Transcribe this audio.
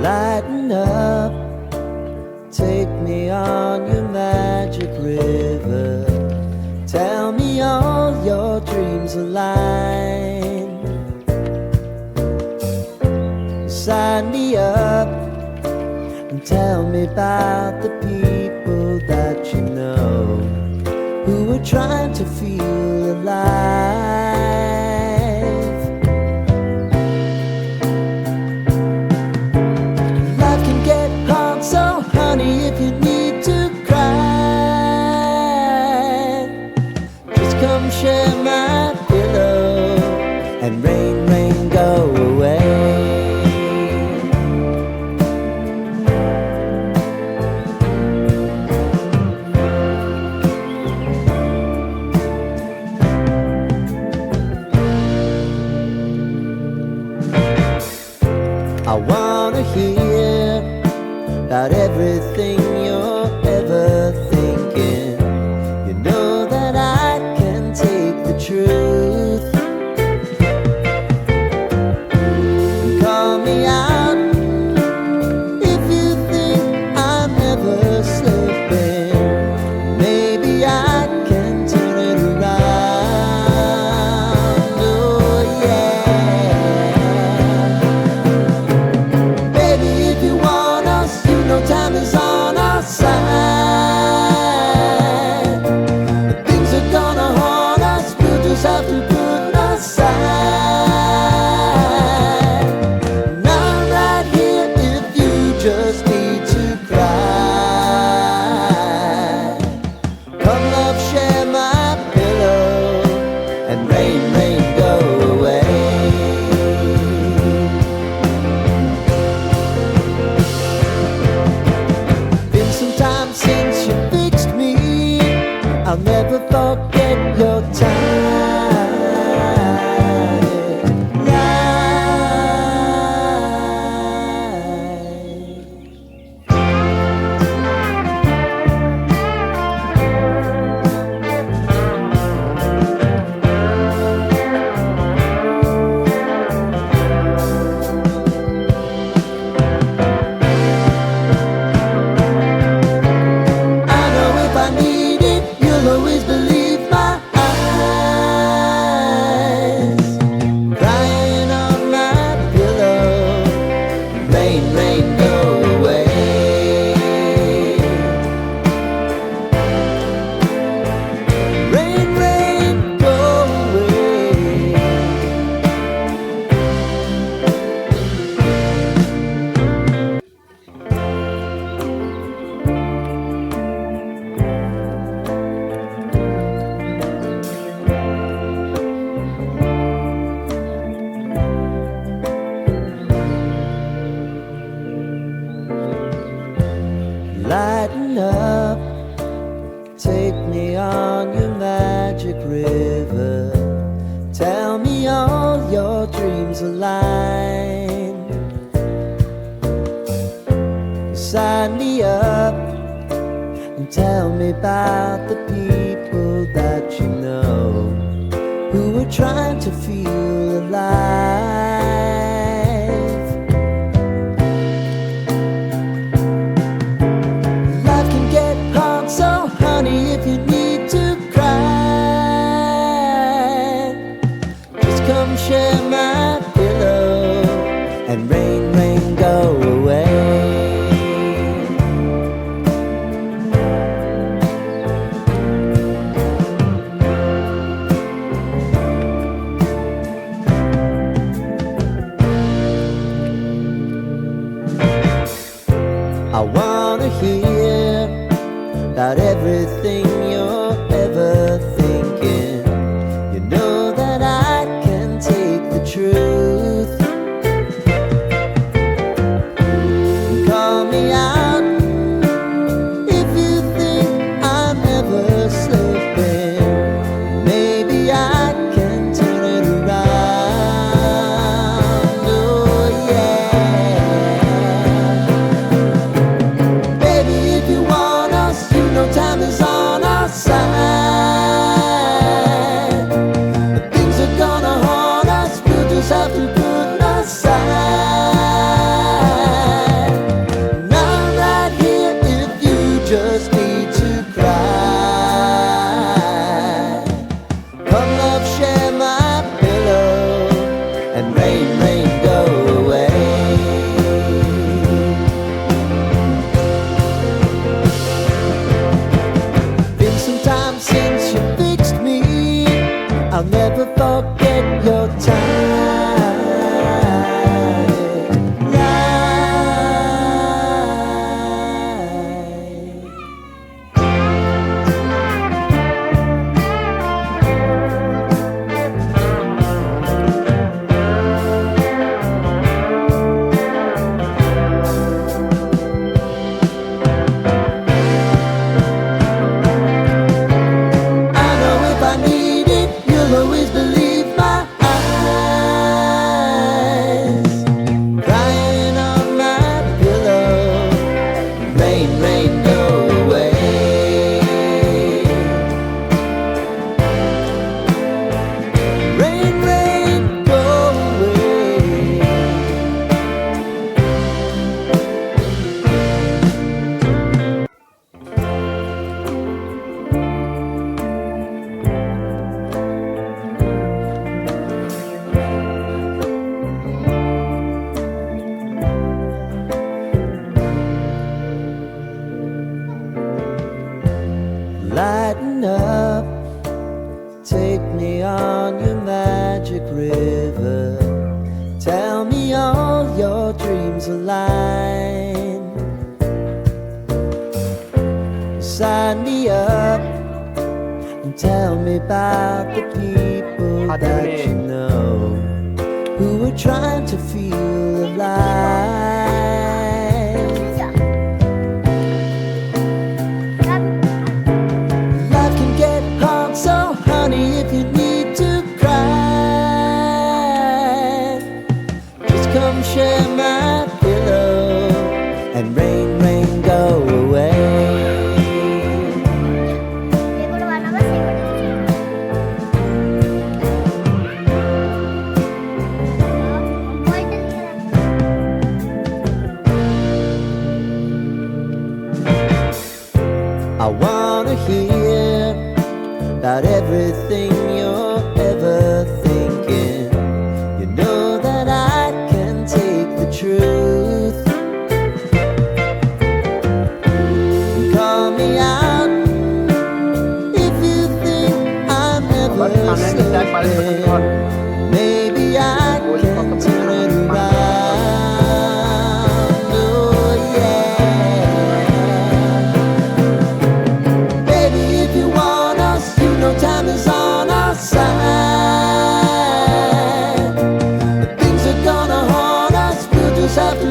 Lighten up, take me on your magic river. Tell me all your dreams align. Sign me up and tell me about the people that you know who are trying to feel alive. Life can get hard, so honey, if you need to cry, just come share my pillow and rain, rain, go away. I wanna hear about everything you're ever thinking. You know that I can take the truth. And call me out if you think I'm ever slipping. Maybe I can turn it around. Oh yeah. Time is on our side. The things are gonna haunt us, we'll just have to put aside. And I'm right here if you just need to cry. Come love, share my pillow and rain, rain, go away. Since you fixed me, I'll never forget your time. Rain, rain, go away. Rain, rain, go away. Lighten up, take me on your magic river. Tell me all your dreams align. Sign me up and tell me about the people that you know who are trying to feel alive. So honey, if you need to cry, just come share my pillow and rain, rain, go away. I wanna hear about everything you're ever thinking. You know that I can take the truth. And call me out if you think I'm ever slipping. Maybe I can turn it around. Oh yeah. Baby, if you want us, you know time is on our stars align. Sign me up and tell me about the people that you know who are trying to feel alive. Life can get hard, so honey, if you need to cry, just come share my pillow and rain, rain, go away. I wanna hear about everything you're ever thinking. You know that I can take the truth. Call me out if you think I'm ever slipping. Maybe I can turn it around. Oh yeah. Baby, if you want us, you know time is on our side. If things are gonna haunt us, we'll just have to